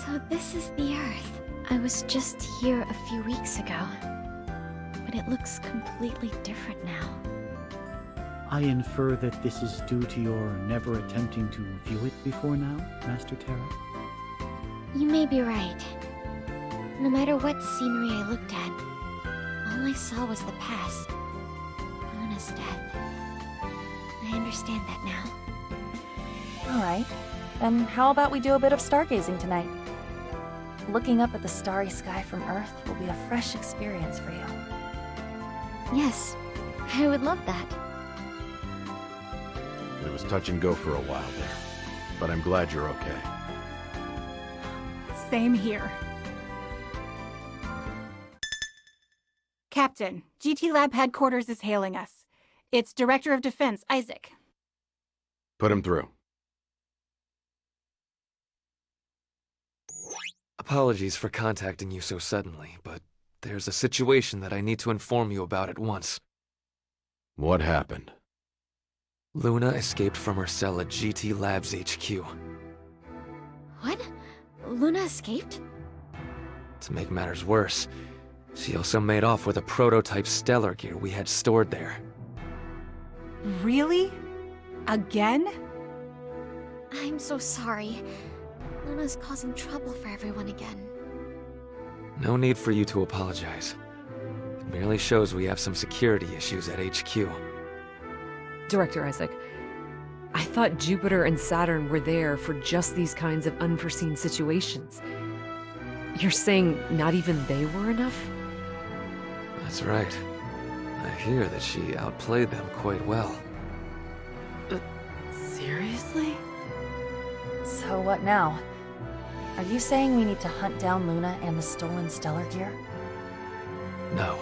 So this is the Earth. I was just here a few weeks ago, but it looks completely different now. I infer that this is due to your never attempting to view it before now, Master Terra? You may be right. No matter what scenery I looked at, all I saw was the past. Luna's death. I understand that now. Alright, then how about we do a bit of stargazing tonight? Looking up at the starry sky from Earth will be a fresh experience for you. Yes, I would love that. It was touch and go for a while there, but I'm glad you're okay. Same here. Captain, GT Lab headquarters is hailing us. It's Director of Defense, Isaac. Put him through. Apologies for contacting you so suddenly, but there's a situation that I need to inform you about at once. What happened? Luna escaped from her cell at GT Labs HQ. What? Luna escaped? To make matters worse, she also made off with a prototype stellar gear we had stored there. Really? Again? I'm so sorry. Luna's causing trouble for everyone again. No need for you to apologize. It merely shows we have some security issues at HQ. Director Isaac, I thought Jupiter and Saturn were there for just these kinds of unforeseen situations. You're saying not even they were enough? That's right. I hear that she outplayed them quite well. Seriously? So what now? Are you saying we need to hunt down Luna and the stolen stellar gear? No.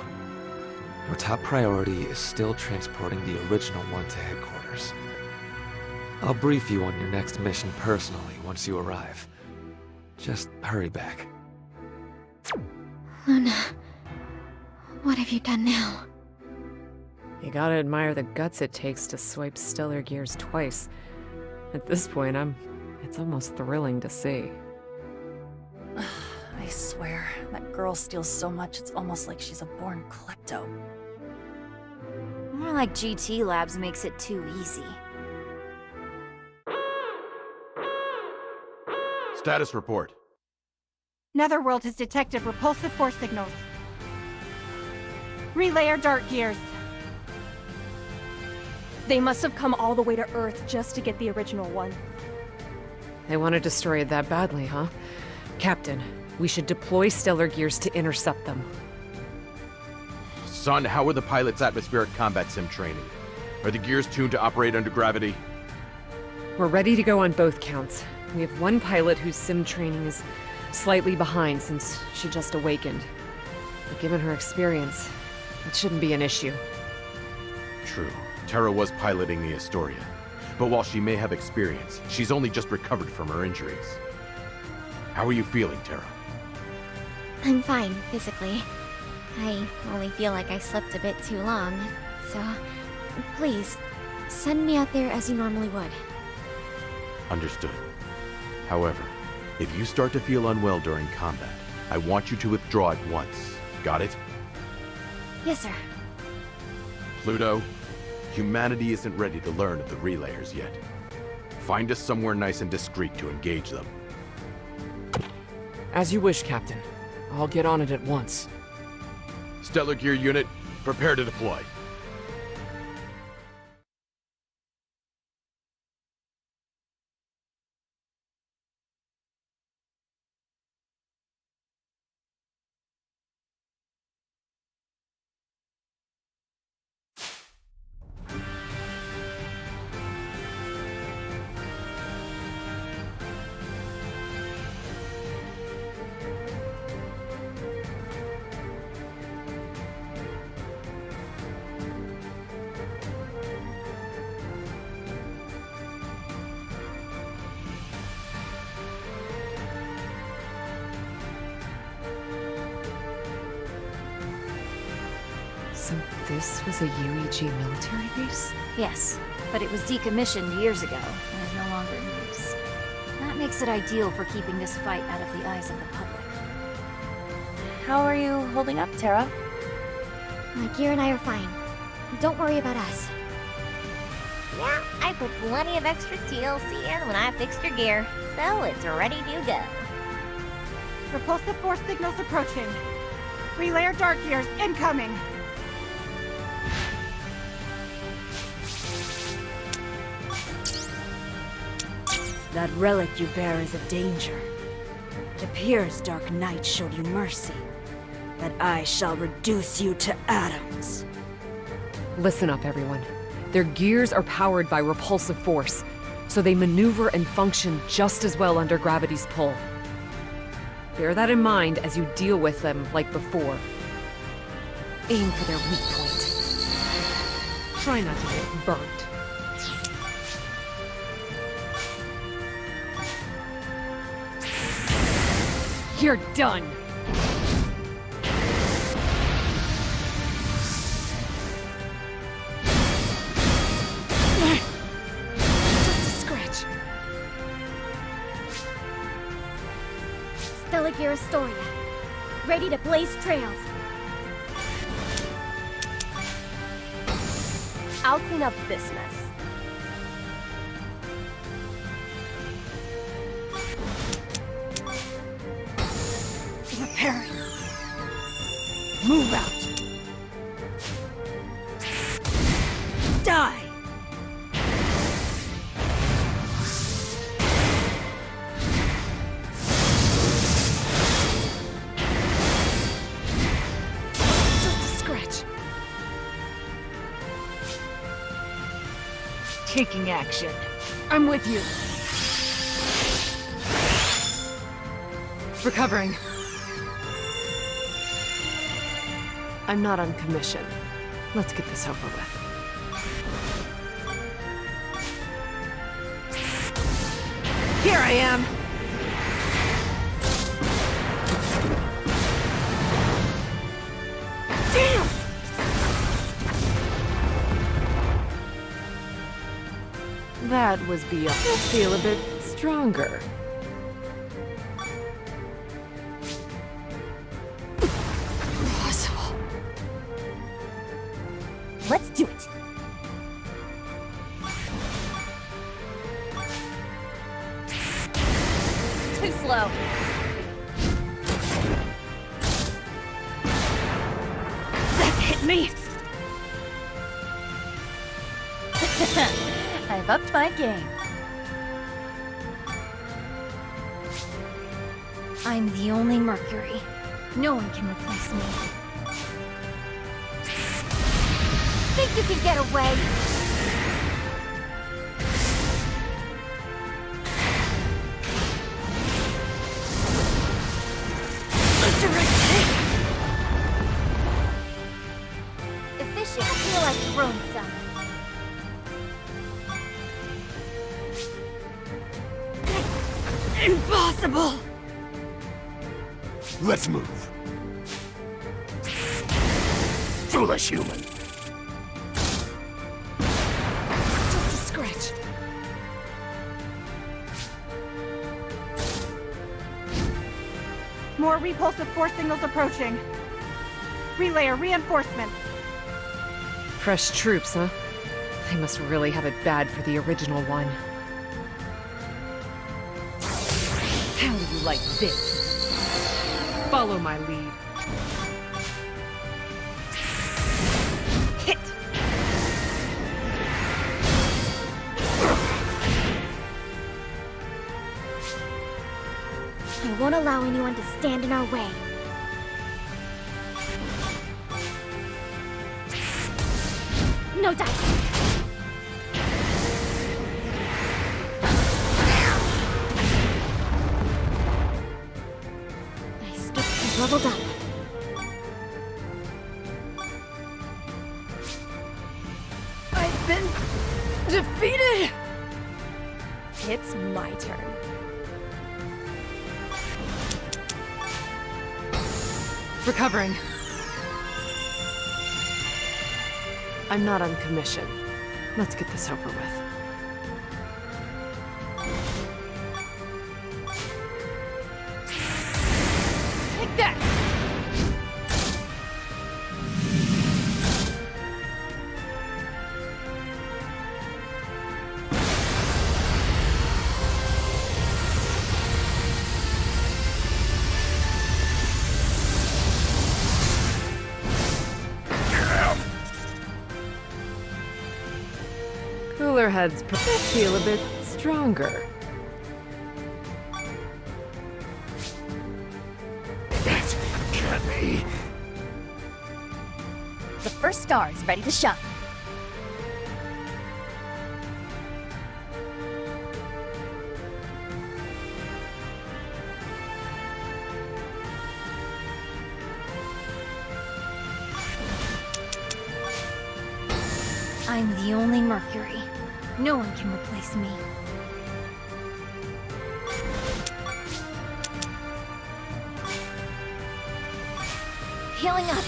Our top priority is still transporting the original one to headquarters. I'll brief you on your next mission personally once you arrive. Just hurry back. Luna, what have you done now? You gotta admire the guts it takes to swipe stellar gears twice. At this point, it's almost thrilling to see. I swear, that girl steals so much it's almost like she's a born klepto. More like GT Labs makes it too easy. Status report. Netherworld has detected repulsive force signals. Relay our dart gears. They must have come all the way to Earth just to get the original one. They want to destroy it that badly, huh? Captain, we should deploy stellar gears to intercept them. Son, how are the pilot's atmospheric combat sim training? Are the gears tuned to operate under gravity? We're ready to go on both counts. We have one pilot whose sim training is slightly behind since she just awakened. But given her experience, it shouldn't be an issue. True. Terra was piloting the Astoria. But while she may have experience, she's only just recovered from her injuries. How are you feeling, Terra? I'm fine, physically. I only feel like I slept a bit too long, so please, send me out there as you normally would. Understood. However, if you start to feel unwell during combat, I want you to withdraw at once. Got it? Yes, sir. Pluto, humanity isn't ready to learn of the relayers yet. Find us somewhere nice and discreet to engage them. As you wish, Captain. I'll get on it at once. Stellar Gear Unit, prepare to deploy. So this was a UEG military base? Yes, but it was decommissioned years ago and is no longer in use. That makes makes it ideal for keeping this fight out of the eyes of the public. How are you holding up, Terra? My gear and I are fine. Don't worry about us. Yeah, I put plenty of extra TLC in when I fixed your gear, so it's ready to go. Repulsive force signals approaching. Relayer dark gears incoming. That relic you bear is a danger. It appears Dark Knight showed you mercy, that I shall reduce you to atoms. Listen up, everyone. Their gears are powered by repulsive force, so they maneuver and function just as well under gravity's pull. Bear that in mind as you deal with them like before. Aim for their weak point. Try not to get burnt. You're done! Gear Astoria, ready to blaze trails. I'll clean up this mess. Preparing. Move out. Die! Taking action. I'm with you. Recovering. I'm not on commission. Let's get this over with. Here I am! Damn! That was beyond. I feel a bit stronger. Impossible. Let's do it. Too slow. That hit me! I've upped my game. I'm the only Mercury. No one can replace me. Think you can get away? A direct hit! Efficient. I feel like throwing some. Impossible! Let's move. Foolish human. Just a scratch. More repulsive force signals approaching. Relayer reinforcements. Fresh troops, huh? They must really have it bad for the original one. How do you like this? Follow my lead. Hit! I won't allow anyone to stand in our way. No dice! Leveled up. I've been defeated! It's my turn. Recovering. I'm not on commission. Let's get this over with. Leatherheads feel a bit stronger. That can't be. The first star is ready to shine. I'm the only Mercury. No one can replace me. Healing up.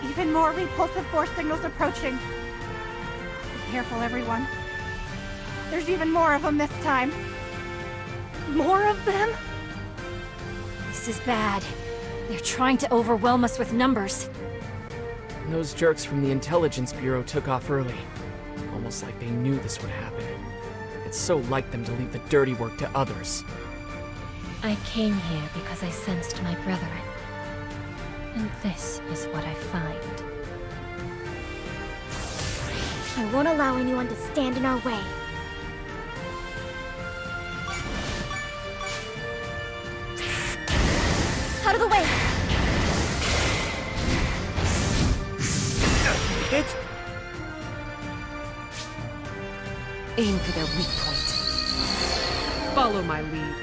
Even more repulsive force signals approaching. Be careful, everyone. There's even more of them this time. More of them? This is bad. They're trying to overwhelm us with numbers. Those jerks from the Intelligence Bureau took off early. Almost like they knew this would happen. It's so like them to leave the dirty work to others. I came here because I sensed my brethren. And this is what I find. I won't allow anyone to stand in our way. Out of the way! Hit? Aim for their weak point. Follow my lead.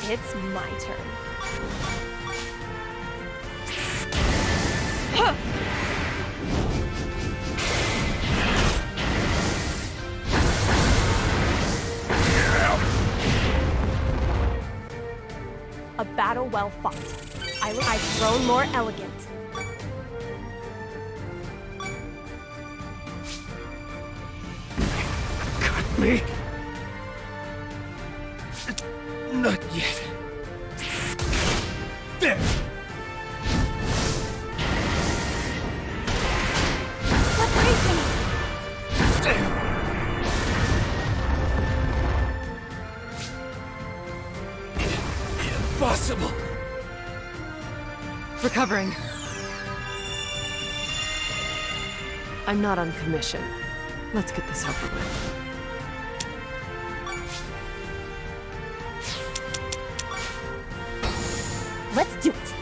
It's my turn. A battle well fought. I've grown more elegant. Cut me? Not yet. There! What's racing? Impossible! Recovering. I'm not on commission. Let's get this over with. Let's do it!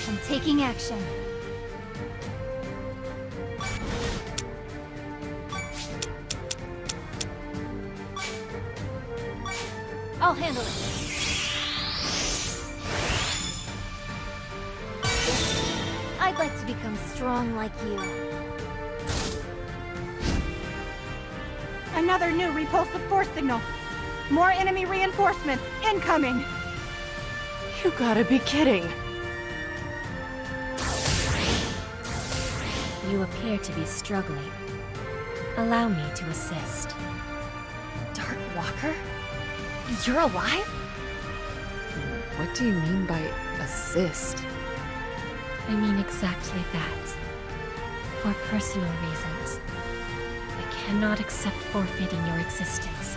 I'm taking action. I'll handle it. I'd like to become strong like you. Another new repulsive force signal. More enemy reinforcements incoming. You gotta be kidding. You appear to be struggling. Allow me to assist. Dark Walker? You're alive? What do you mean by assist? I mean exactly that. For personal reasons. I cannot accept forfeiting your existence,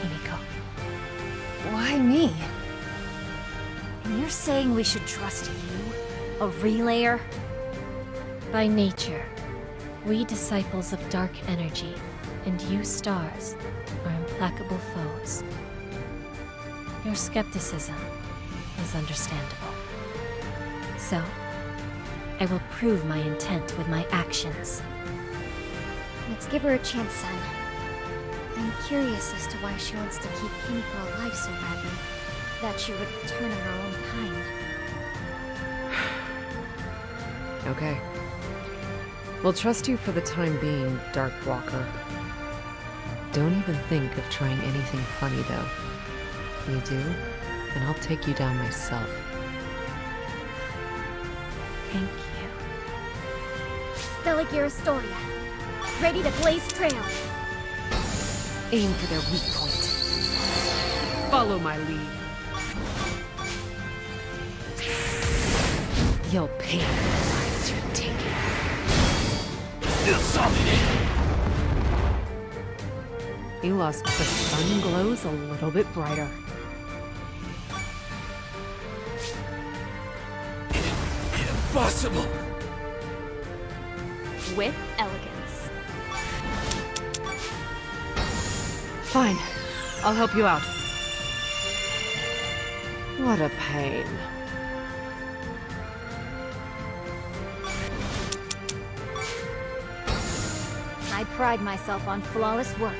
Himiko. Why me? And you're saying we should trust you? A relayer? By nature, we disciples of dark energy and you stars are implacable foes. Your skepticism is understandable. So, I will prove my intent with my actions. Let's give her a chance, son. I'm curious as to why she wants to keep Himiko alive so badly, that she would turn on her own kind. Okay. We'll trust you for the time being, Dark Walker. Don't even think of trying anything funny, though. You do? Then I'll take you down myself. Thank you. Stella Astoria, ready to blaze trails. Aim for their weak point. Follow my lead. You'll pay for the lives you're taking. Still solid. Elos, the sun glows a little bit brighter. Impossible. With elegance. Fine. I'll help you out. What a pain. I pride myself on flawless work.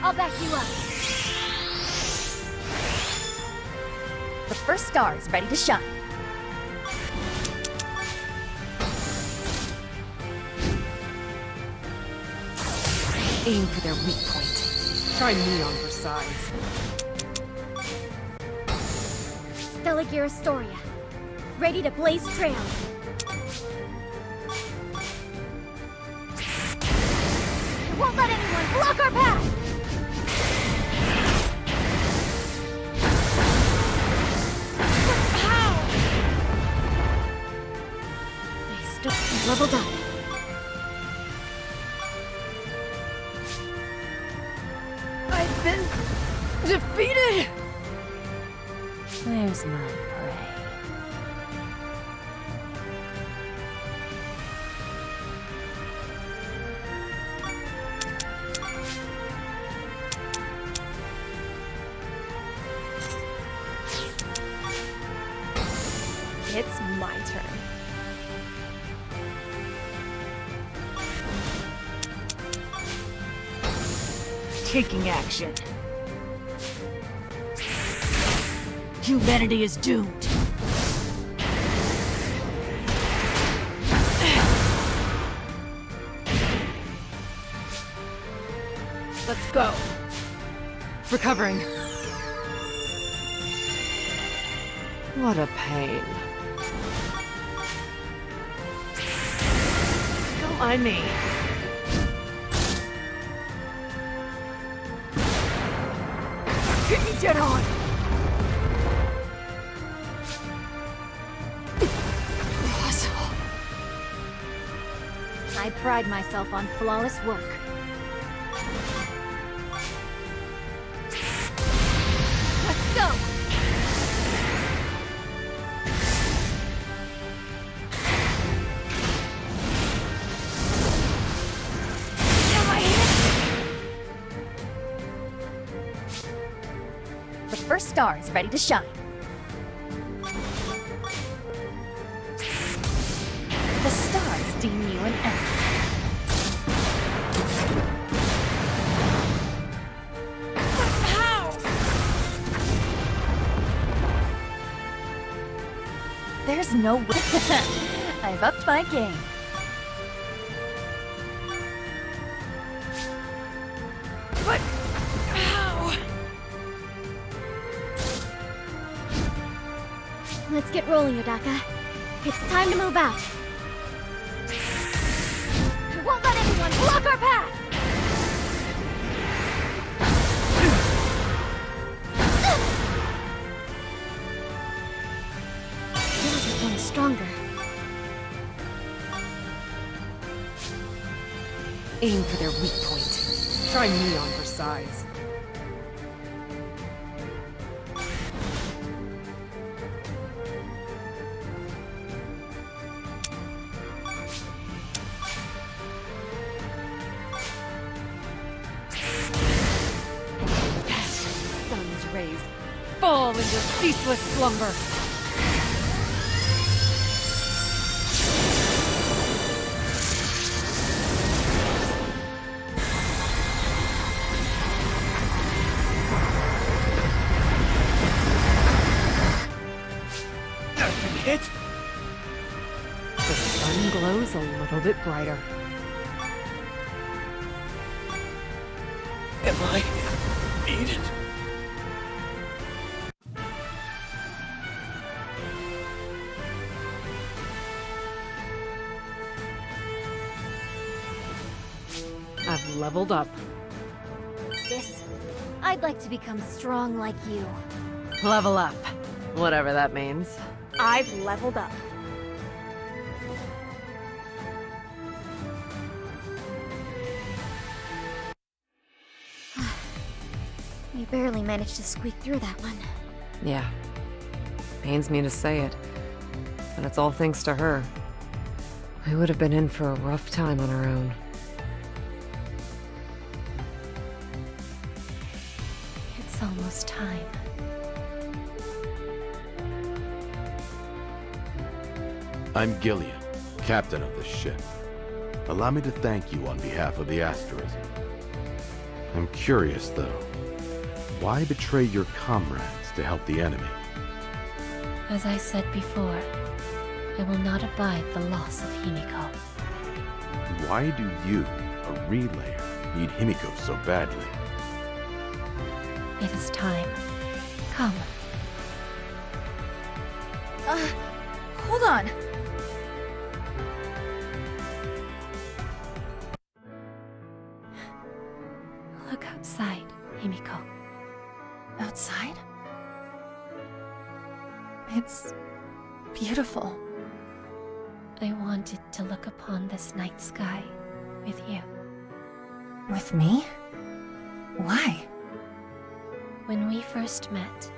I'll back you up. The first star is ready to shine. Aim for their weak point. Try me on for size. Stella Astoria, ready to blaze trails. I won't let anyone block our path! Leveled up. I've been defeated! There's my prey. It's my turn. Taking action. Humanity is doomed. Let's go. Recovering. What a pain. Don't mind me. Get on! I pride myself on flawless work. Let's go! The first star is ready to shine. The stars deem you an enemy. There's no way. I've upped my game. But how? Let's get rolling, Odaka. It's time to move out. I won't let anyone block our path! Feels like one stronger. Aim for their weak point. Try me on for size. Sun's rays fall into ceaseless slumber. Hit? The sun glows a little bit brighter. Am I needed? I've leveled up. Sis, I'd like to become strong like you. Level up. Whatever that means. I've leveled up. We barely managed to squeak through that one. Yeah. Pains me to say it, but it's all thanks to her. We would have been in for a rough time on our own. It's almost time. I'm Gillian, captain of this ship. Allow me to thank you on behalf of the asterism. I'm curious, though. Why betray your comrades to help the enemy? As I said before, I will not abide the loss of Himiko. Why do you, a relayer, need Himiko so badly? It is time. Come. Hold on. Look outside, Himiko. Outside? It's beautiful. I wanted to look upon this night sky with you. With me? Why? When we first met,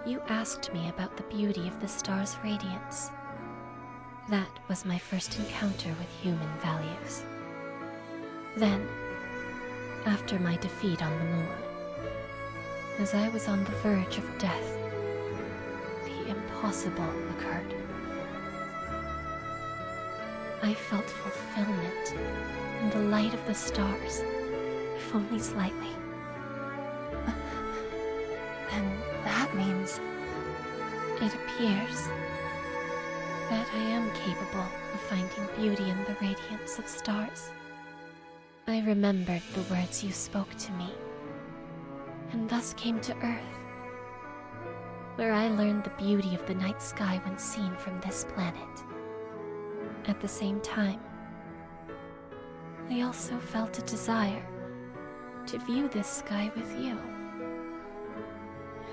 you asked me about the beauty of the star's radiance. That was my first encounter with human values. Then, after my defeat on the moon, as I was on the verge of death, the impossible occurred. I felt fulfillment in the light of the stars, if only slightly. And that means... It appears that I am capable of finding beauty in the radiance of stars. I remembered the words you spoke to me, and thus came to Earth, where I learned the beauty of the night sky when seen from this planet. At the same time, I also felt a desire to view this sky with you.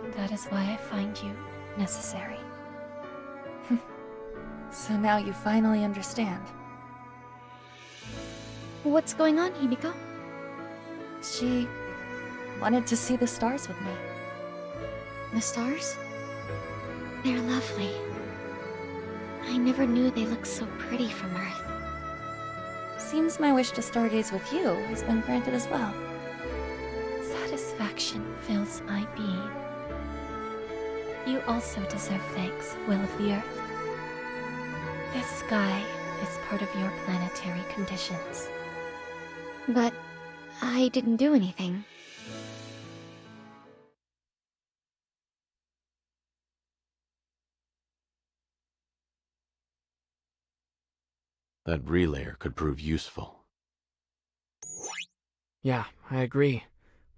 And that is why I find you necessary. So now you finally understand. What's going on, Himiko? She wanted to see the stars with me. The stars? They're lovely. I never knew they looked so pretty from Earth. Seems my wish to stargaze with you has been granted as well. Satisfaction fills my being. You also deserve thanks, Will of the Earth. This sky is part of your planetary conditions. But I didn't do anything. That relayer could prove useful. Yeah, I agree.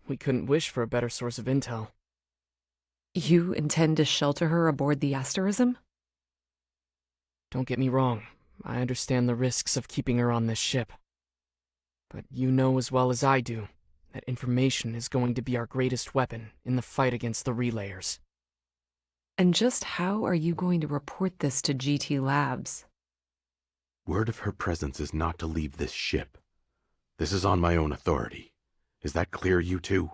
We couldn't wish for a better source of intel. You intend to shelter her aboard the asterism? Don't get me wrong. I understand the risks of keeping her on this ship. But you know as well as I do that information is going to be our greatest weapon in the fight against the relayers. And just how are you going to report this to GT Labs? Word of her presence is not to leave this ship. This is on my own authority. Is that clear, you two?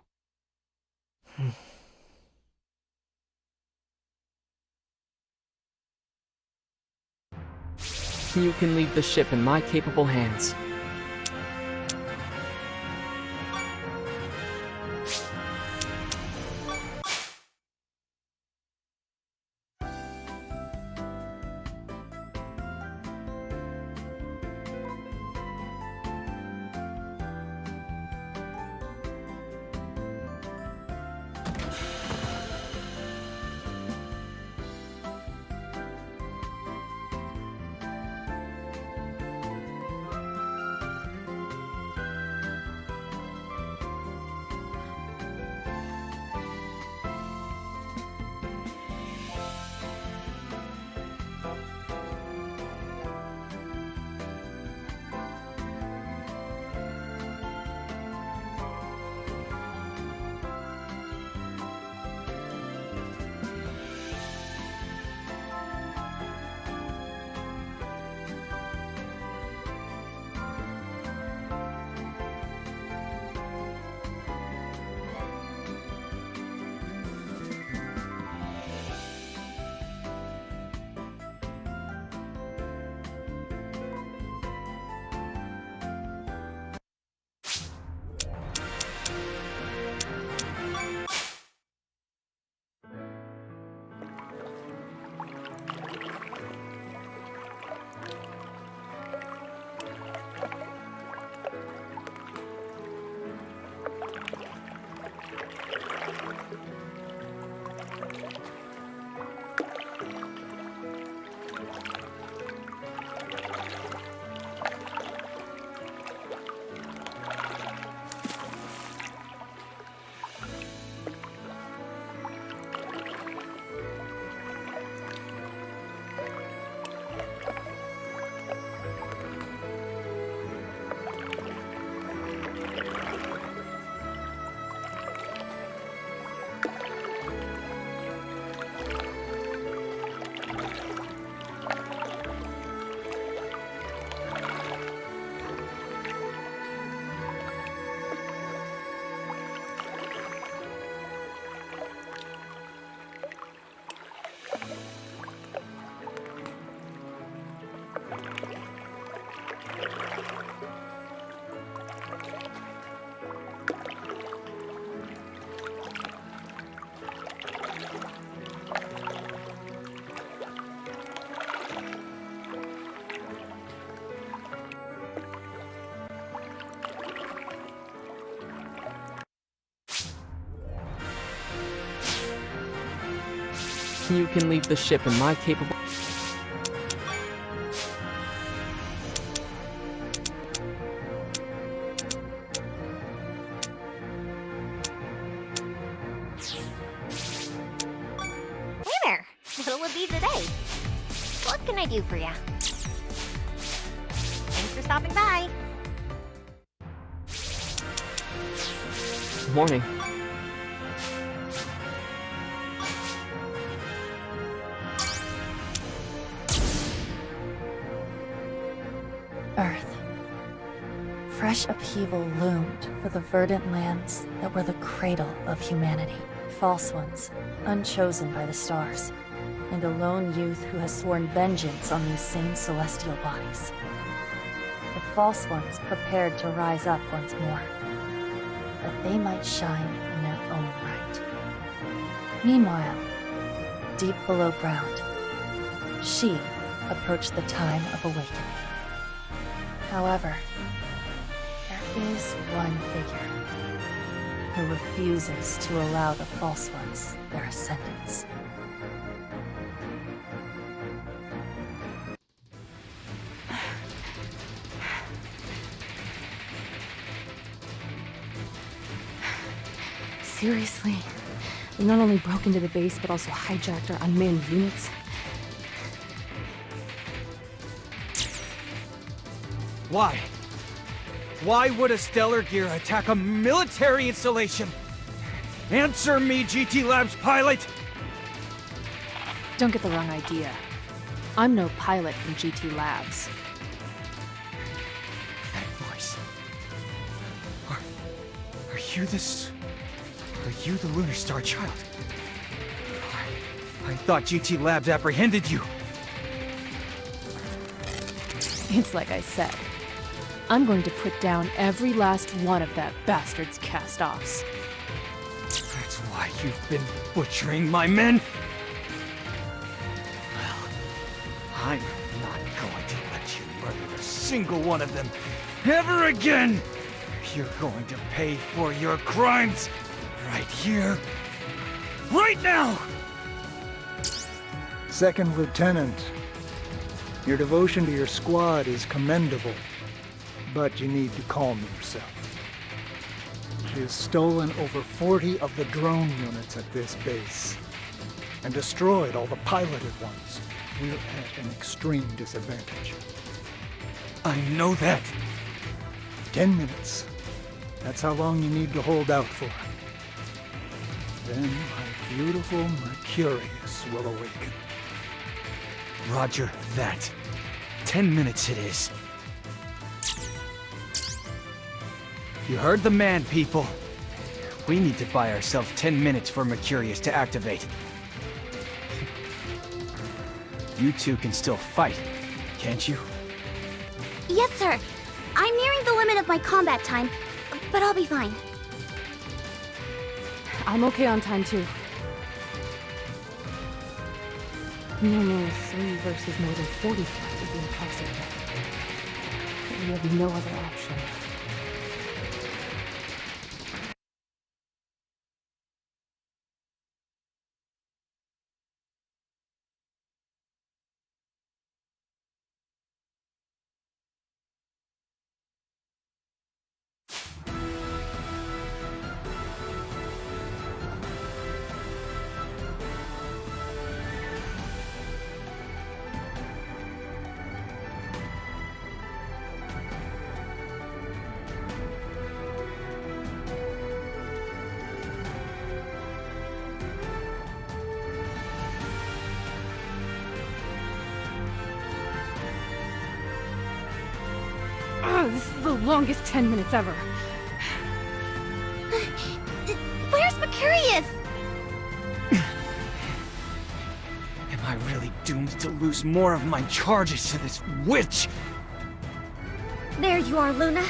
You can leave the ship in my capable hands. You can leave the ship in my capable... Hey there! What'll it be today? What can I do for ya? Thanks for stopping by. Morning. Earth. Fresh upheaval loomed for the verdant lands that were the cradle of humanity. False ones, unchosen by the stars, and a lone youth who has sworn vengeance on these same celestial bodies. The false ones prepared to rise up once more, that they might shine in their own right. Meanwhile, deep below ground, she approached the time of awakening. However, there is one figure who refuses to allow the false ones their ascendance. Seriously? They not only broke into the base, but also hijacked our unmanned units? Why? Why would a Stellar Gear attack a military installation? Answer me, GT Labs pilot! Don't get the wrong idea. I'm no pilot from GT Labs. That voice. Are you this... Are you the Lunar Star child? I thought GT Labs apprehended you. It's like I said. I'm going to put down every last one of that bastard's cast-offs. That's why you've been butchering my men? Well, I'm not going to let you murder a single one of them ever again! You're going to pay for your crimes right here, right now! Second Lieutenant, your devotion to your squad is commendable, but you need to calm yourself. She has stolen over 40 of the drone units at this base, and destroyed all the piloted ones. We're at an extreme disadvantage. I know that. 10 minutes. That's how long you need to hold out for. Then my beautiful Mercurius will awaken. Roger that. 10 minutes it is. You heard the man, people. We need to buy ourselves 10 minutes for Mercurius to activate. You two can still fight, can't you? Yes, sir. I'm nearing the limit of my combat time, but I'll be fine. I'm okay on time, too. Normally 3 versus more than 40 flights would be impossible. But we have no other option. longest 10 minutes ever. Where's Mercurius? Am I really doomed to lose more of my charges to this witch? There you are, Luna.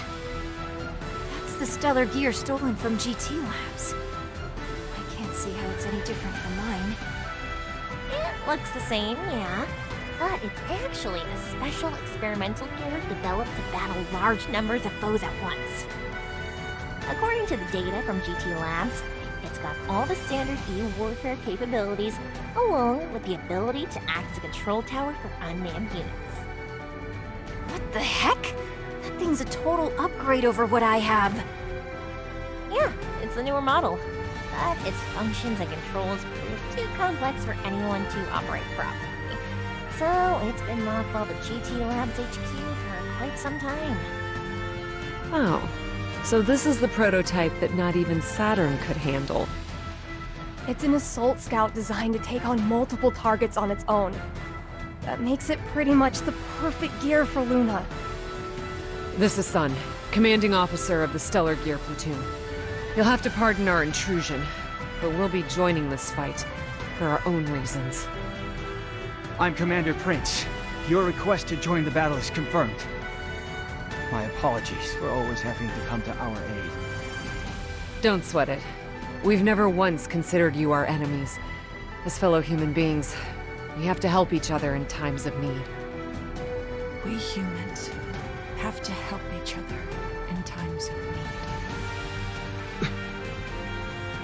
That's the stellar gear stolen from GT Labs. I can't see how it's any different from mine. It looks the same, yeah. But it's actually a special experimental gear developed to battle large numbers of foes at once. According to the data from GT Labs, it's got all the standard EU warfare capabilities, along with the ability to act as a control tower for unmanned units. What the heck? That thing's a total upgrade over what I have. Yeah, it's a newer model, but its functions and controls prove too complex for anyone to operate properly. So it's been mothballed at GT Labs HQ for quite some time. Oh, so this is the prototype that not even Saturn could handle. It's an assault scout designed to take on multiple targets on its own. That makes it pretty much the perfect gear for Luna. This is Sun, commanding officer of the Stellar Gear Platoon. You'll have to pardon our intrusion, but we'll be joining this fight for our own reasons. I'm Commander Prince. Your request to join the battle is confirmed. My apologies for always having to come to our aid. Don't sweat it. We've never once considered you our enemies. As fellow human beings, we have to help each other in times of need. We humans have to help each other in times of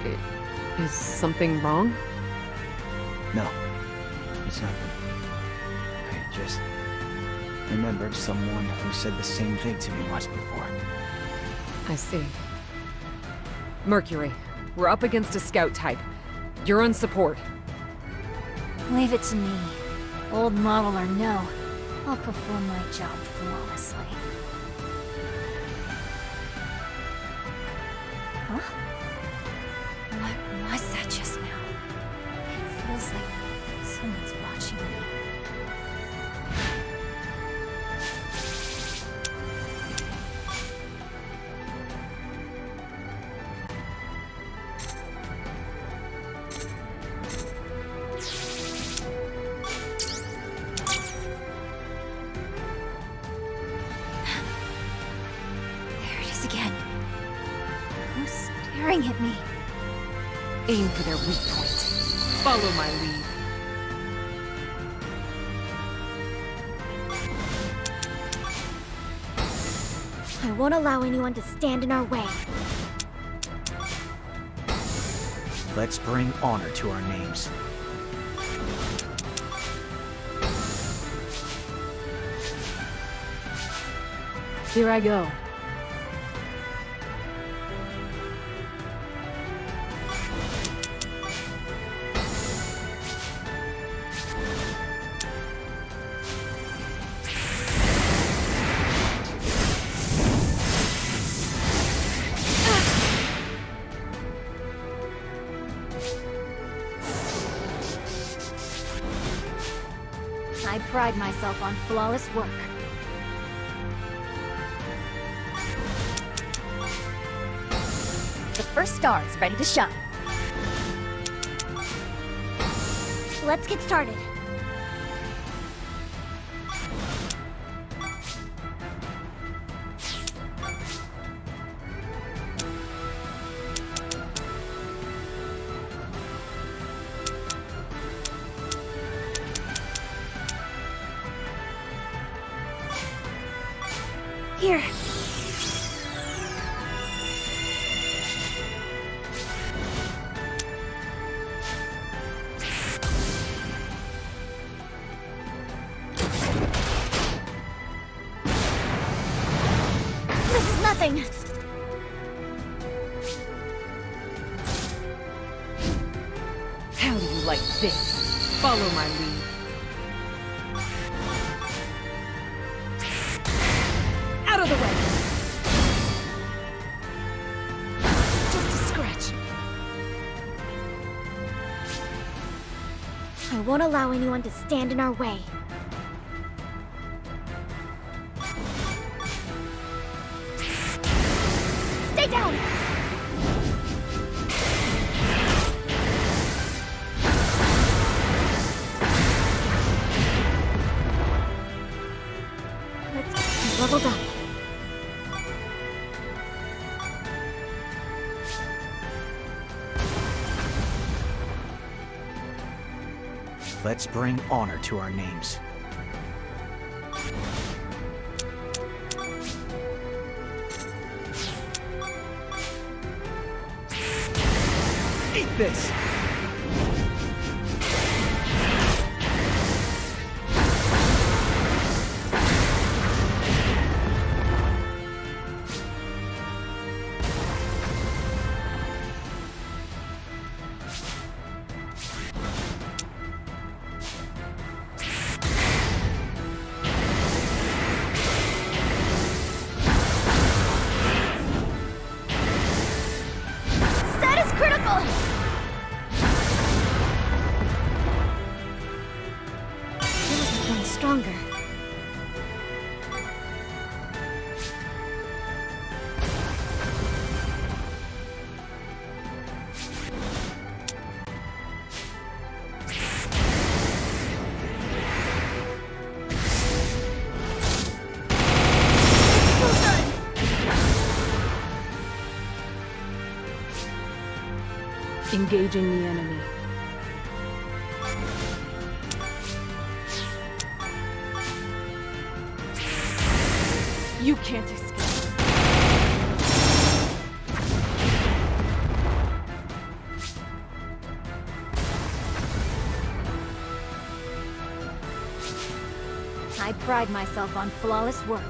need. Is something wrong? No, it's nothing. I just remembered someone who said the same thing to me once before. I see. Mercury, we're up against a scout type. You're on support. Leave it to me. Old model or no, I'll perform my job flawlessly. Huh? What was that just now? It feels like someone's watching me. Again. Who's staring at me? Aim for their weak point. Follow my lead. I won't allow anyone to stand in our way. Let's bring honor to our names. Here I go. I pride myself on flawless work. The first star is ready to shine. Let's get started. Here. This is nothing. How do you like this? Follow my lead. Out of the way! Just a scratch. I won't allow anyone to stand in our way. Let's bring honor to our names. Eat this! Status critical! Feels like I'm stronger. Engaging the enemy. You can't escape. I pride myself on flawless work.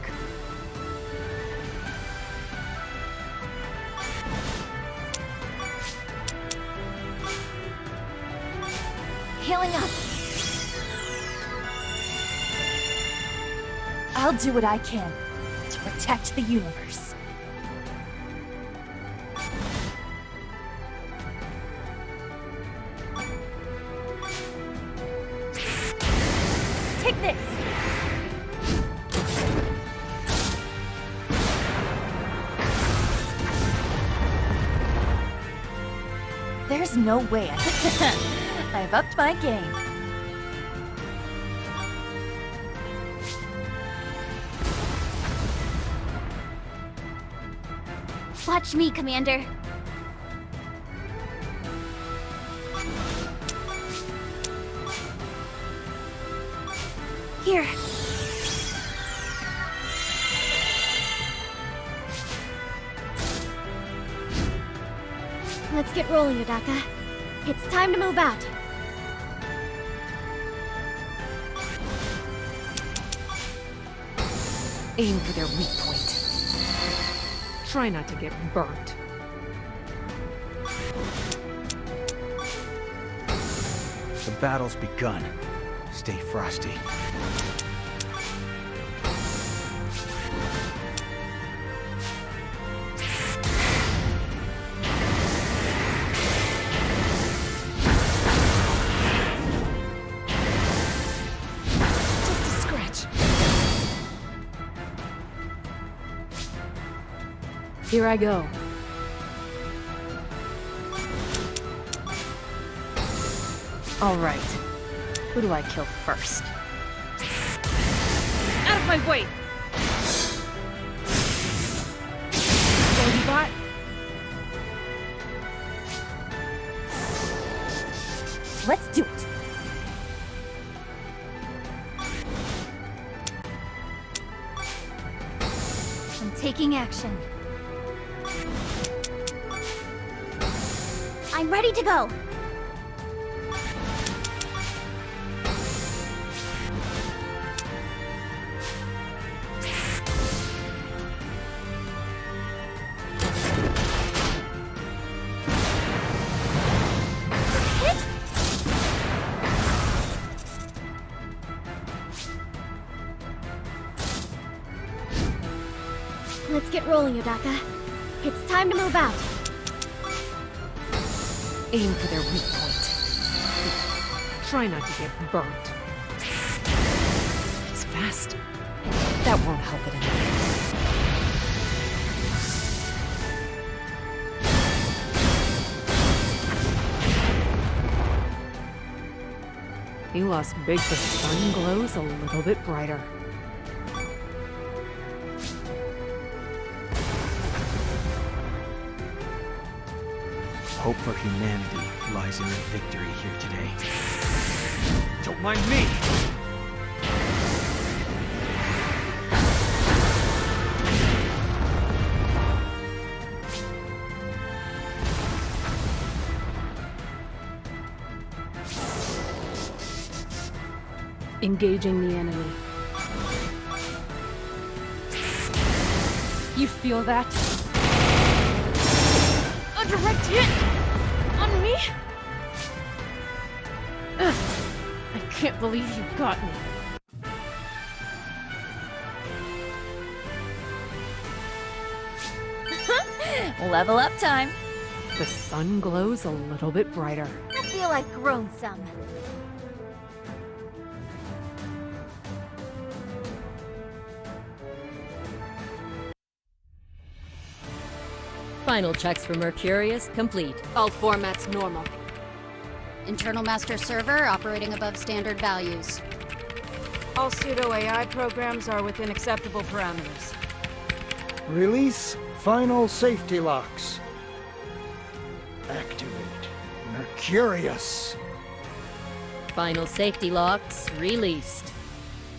Healing up. I'll do what I can to protect the universe. Take this! There's no way I've upped my game. Watch me, Commander. Here. Let's get rolling, Yudaka. It's time to move out. Aim for their weak point. Try not to get burnt. The battle's begun. Stay frosty. Just a scratch. Here I go. All right. Who do I kill first? Out of my way! Bot? Let's do it. I'm taking action. I'm ready to go. Let's get rolling, Yudaka. It's time to move out. Aim for their weak point. Try not to get burnt. It's fast. That won't help it any. He lost big, the sun glows a little bit brighter. Hope for humanity lies in their victory here today. Don't mind me! Engaging the enemy. You feel that? A direct hit! On me? Ugh. I can't believe you got me. Level up time. The sun glows a little bit brighter. I feel I've grown some. Final checks for Mercurius complete. All formats normal. Internal master server operating above standard values. All pseudo-AI programs are within acceptable parameters. Release final safety locks. Activate Mercurius. Final safety locks released.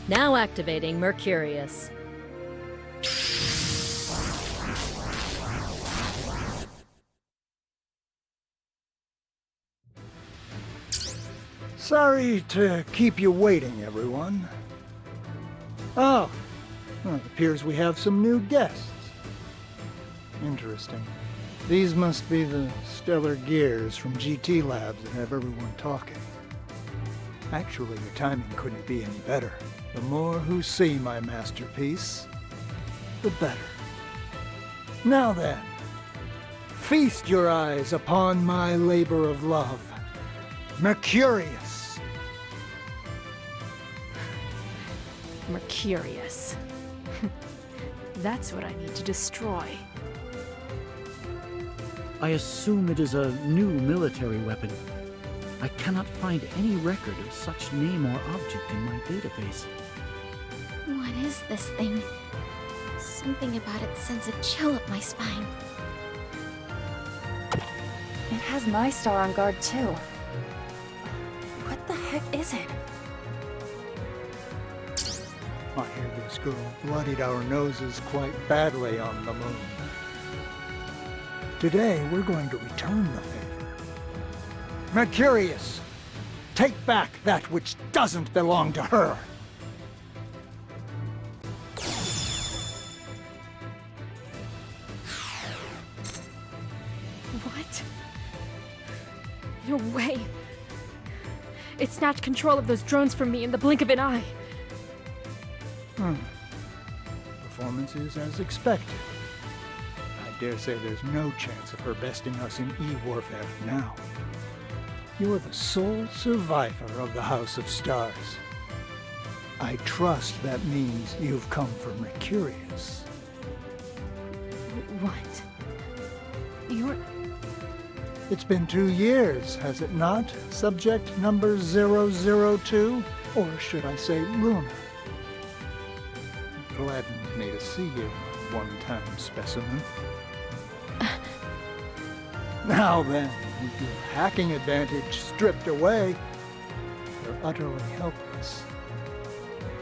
Now activating Mercurius. Sorry to keep you waiting, everyone. Oh, well, it appears we have some new guests. Interesting. These must be the stellar gears from GT Labs that have everyone talking. Actually, your timing couldn't be any better. The more who see my masterpiece, the better. Now then, feast your eyes upon my labor of love, Mercurius. Mercurius. That's what I need to destroy. I assume it is a new military weapon. I cannot find any record of such name or object in my database. What is this thing? Something about it sends a chill up my spine. It has my star on guard too. What the heck is it? I hear this girl bloodied our noses quite badly on the moon. Today, we're going to return the favor. Mercurius, take back that which doesn't belong to her. What? No way. It snatched control of those drones from me in the blink of an eye. Performance is as expected. I dare say there's no chance of her besting us in E-warfare now. You're the sole survivor of the House of Stars. I trust that means you've come for Mercurius. What? You're... It's been 2 years, has it not? Subject number 002? Or should I say Luna? Gladdened me to see you, one-time specimen. Now then, with your hacking advantage stripped away, you're utterly helpless.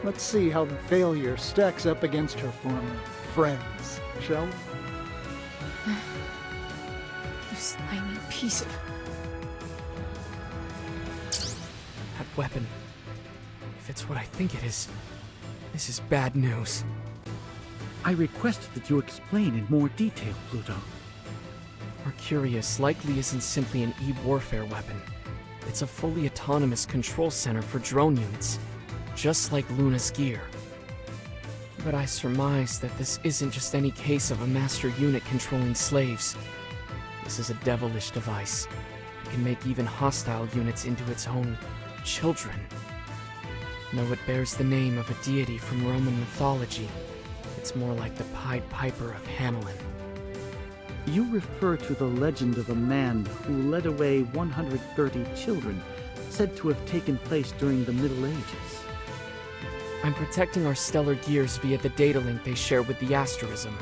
Let's see how the failure stacks up against her former friends, shall we? You slimy piece of... That weapon. If it's what I think it is, this is bad news. I request that you explain in more detail, Pluto. Mercurius likely isn't simply an E-warfare weapon. It's a fully autonomous control center for drone units, just like Luna's gear. But I surmise that this isn't just any case of a master unit controlling slaves. This is a devilish device. It can make even hostile units into its own children. Though it bears the name of a deity from Roman mythology, it's more like the Pied Piper of Hamelin. You refer to the legend of a man who led away 130 children, said to have taken place during the Middle Ages. I'm protecting our stellar gears via the data link they share with the asterism.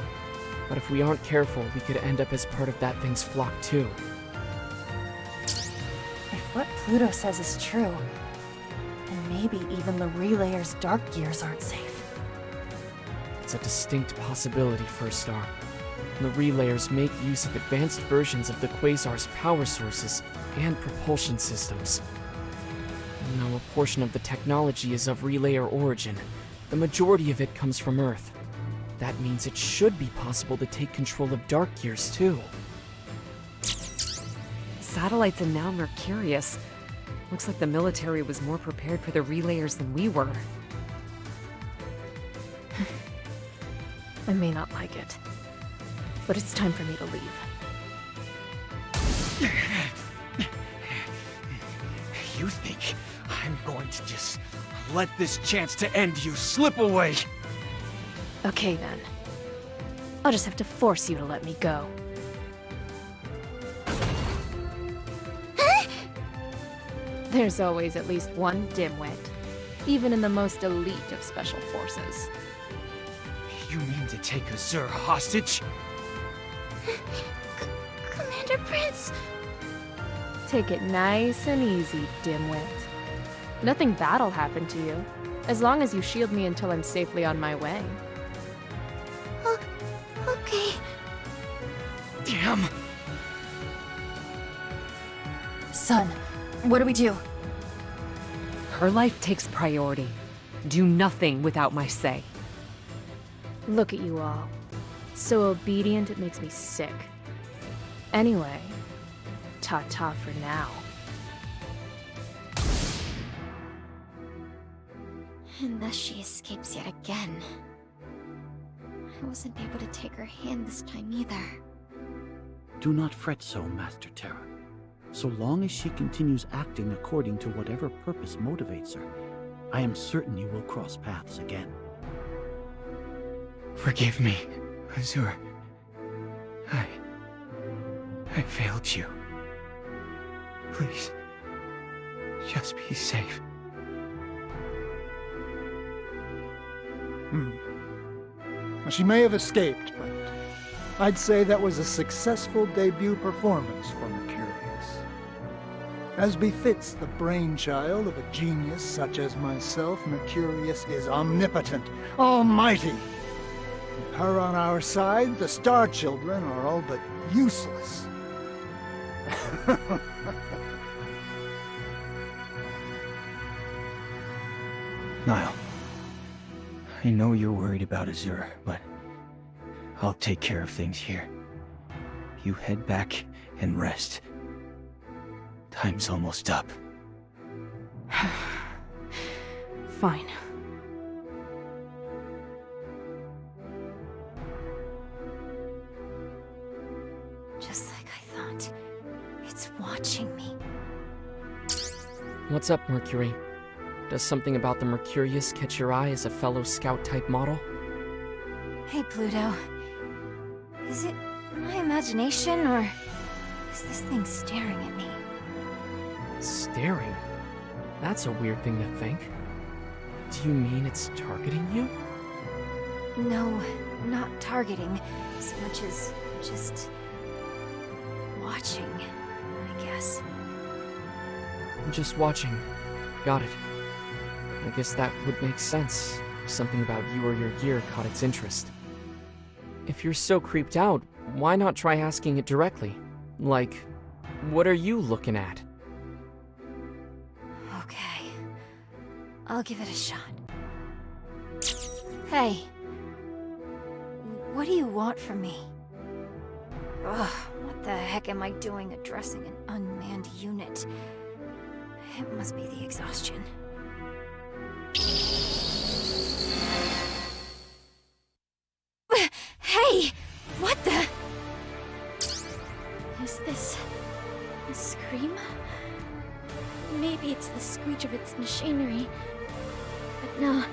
But if we aren't careful, we could end up as part of that thing's flock too. If what Pluto says is true, then maybe even the relayer's dark gears aren't safe. It's a distinct possibility, First Star. The relayers make use of advanced versions of the Quasar's power sources and propulsion systems. Now, a portion of the technology is of relayer origin. The majority of it comes from Earth. That means it should be possible to take control of dark gears, too. Satellites and now Mercurius. Looks like the military was more prepared for the relayers than we were. I may not like it, but it's time for me to leave. You think I'm going to just let this chance to end you slip away? Okay then. I'll just have to force you to let me go. There's always at least one dimwit, even in the most elite of special forces. You mean to take Azur hostage? Commander Prince! Take it nice and easy, dimwit. Nothing bad'll happen to you, as long as you shield me until I'm safely on my way. Okay. Damn! Son, what do we do? Her life takes priority. Do nothing without my say. Look at you all. So obedient it makes me sick. Anyway, ta-ta for now. And thus she escapes yet again. I wasn't able to take her hand this time either. Do not fret so, Master Terra. So long as she continues acting according to whatever purpose motivates her, I am certain you will cross paths again. Forgive me, Azur. I failed you. Please, just be safe. She may have escaped, but I'd say that was a successful debut performance for Mercurius. As befits the brainchild of a genius such as myself, Mercurius is omnipotent, almighty. With her on our side, the Star Children are all but useless. Niall, I know you're worried about Azur, but I'll take care of things here. You head back and rest. Time's almost up. Fine. Just like I thought. It's watching me. What's up, Mercury? Does something about the Mercurius catch your eye as a fellow scout-type model? Hey, Pluto. Is it my imagination, or is this thing staring at me? Staring? That's a weird thing to think. Do you mean it's targeting you? No, not targeting, so much as just watching, I guess. Just watching. Got it. I guess that would make sense. Something about you or your gear caught its interest. If you're so creeped out, why not try asking it directly? Like, what are you looking at? Okay. I'll give it a shot. Hey. What do you want from me? Ugh, what the heck am I doing addressing an unmanned unit? It must be the exhaustion. Hey! What the? Is this a scream? Maybe it's the screech of its machinery. But no,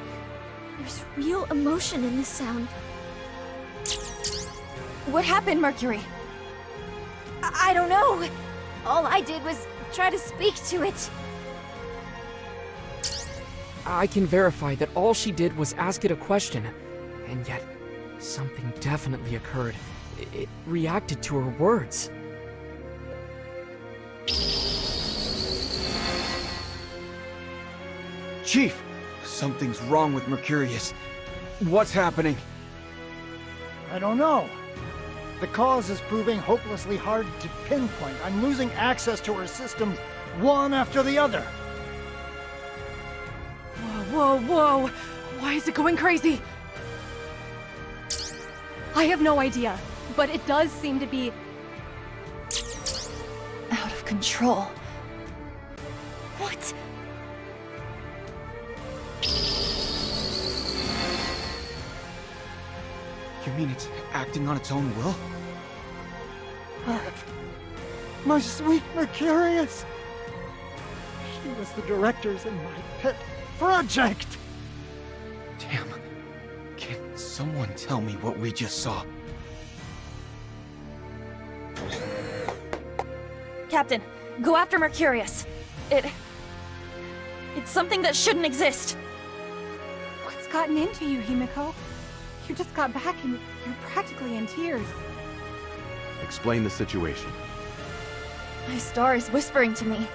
there's real emotion in this sound. What happened, Mercury? I don't know. All I did was try to speak to it. I can verify that all she did was ask it a question, and yet something definitely occurred. It reacted to her words. Chief! Something's wrong with Mercurius. What's happening? I don't know. The cause is proving hopelessly hard to pinpoint. I'm losing access to her systems one after the other. Whoa, whoa, whoa! Why is it going crazy? I have no idea, but it does seem to be out of control. What? You mean it's acting on its own will? My sweet Mercurius! She was the directors in my pet project! Damn. Can someone tell me what we just saw? Captain, go after Mercurius. It's something that shouldn't exist. What's gotten into you, Himiko? You just got back and you're practically in tears. Explain the situation. My star is whispering to me,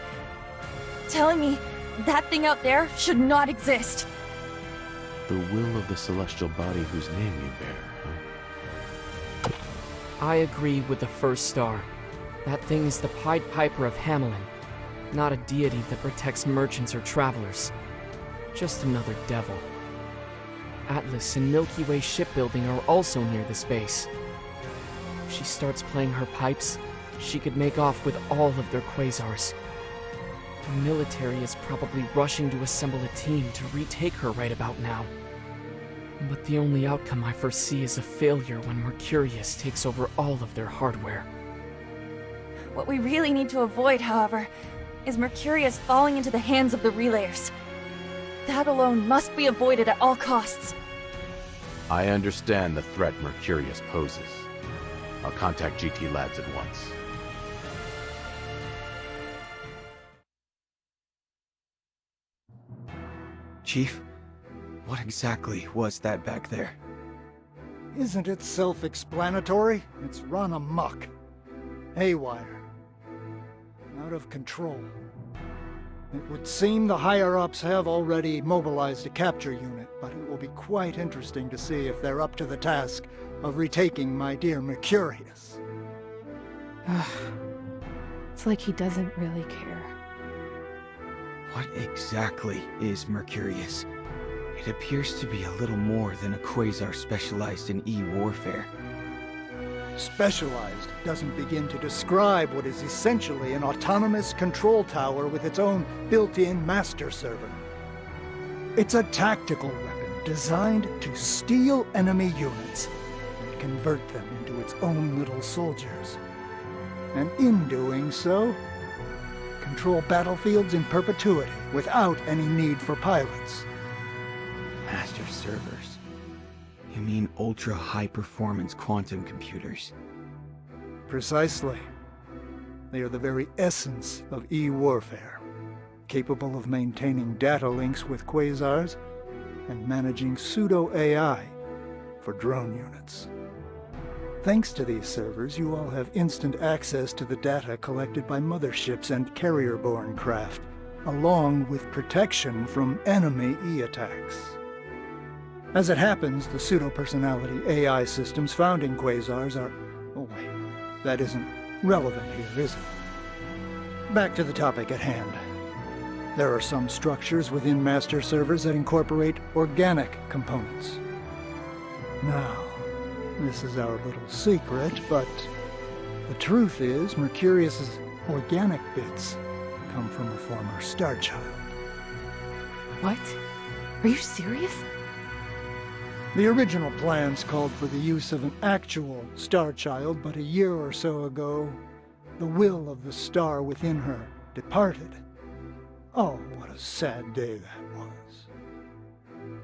telling me that thing out there should not exist. The will of the celestial body whose name you bear, huh? I agree with the first star. That thing is the Pied Piper of Hamelin, not a deity that protects merchants or travelers. Just another devil. Atlas and Milky Way shipbuilding are also near this base. If she starts playing her pipes, she could make off with all of their quasars. The military is probably rushing to assemble a team to retake her right about now. But the only outcome I foresee is a failure when Mercurius takes over all of their hardware. What we really need to avoid, however, is Mercurius falling into the hands of the relayers. That alone must be avoided at all costs. I understand the threat Mercurius poses. I'll contact GT Labs at once. Chief, what exactly was that back there? Isn't it self-explanatory? It's run amok. Haywire. Out of control. It would seem the higher-ups have already mobilized a capture unit, but it will be quite interesting to see if they're up to the task of retaking my dear Mercurius. It's like he doesn't really care. What exactly is Mercurius? It appears to be a little more than a quasar specialized in E-warfare. Specialized doesn't begin to describe what is essentially an autonomous control tower with its own built-in master server. It's a tactical weapon designed to steal enemy units and convert them into its own little soldiers. And in doing so, control battlefields in perpetuity without any need for pilots. Master servers. You mean ultra-high-performance quantum computers? Precisely. They are the very essence of E-warfare, capable of maintaining data links with quasars and managing pseudo-AI for drone units. Thanks to these servers, you all have instant access to the data collected by motherships and carrier-borne craft, along with protection from enemy E-attacks. As it happens, the pseudo-personality AI systems found in quasars are... Oh wait, that isn't relevant here, is it? Back to the topic at hand. There are some structures within master servers that incorporate organic components. Now, this is our little secret, but the truth is Mercurius's organic bits come from a former Star Child. What? Are you serious? The original plans called for the use of an actual Star Child, but a year or so ago, the will of the star within her departed. Oh, what a sad day that was.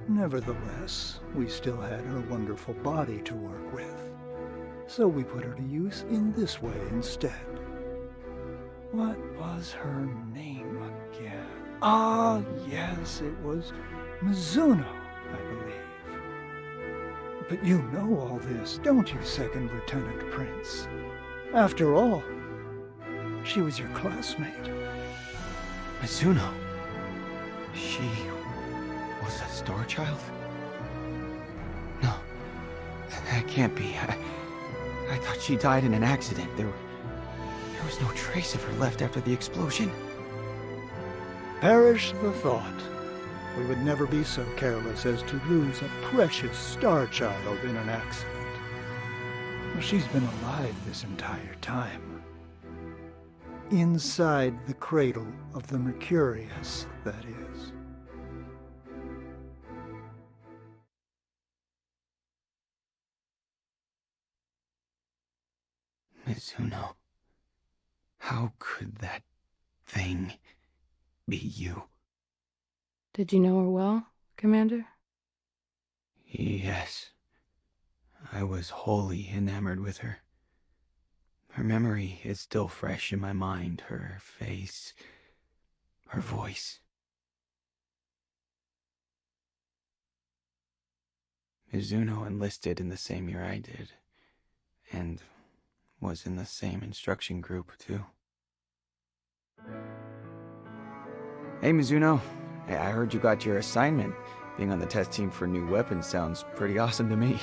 Nevertheless, we still had her wonderful body to work with, so we put her to use in this way instead. What was her name again? Ah, yes, it was Mizuno, I believe. But you know all this, don't you, Second Lieutenant Prince? After all, she was your classmate. Mizuno. She was a Star Child? No, that can't be. I thought she died in an accident. There was no trace of her left after the explosion. Perish the thought. We would never be so careless as to lose a precious star child in an accident. Well, she's been alive this entire time. Inside the cradle of the Mercurius, that is. Mizuno, how could that thing be you? Did you know her well, Commander? Yes. I was wholly enamored with her. Her memory is still fresh in my mind, her face, her voice. Mizuno enlisted in the same year I did, and was in the same instruction group, too. Hey, Mizuno. Hey, I heard you got your assignment. Being on the test team for new weapons sounds pretty awesome to me.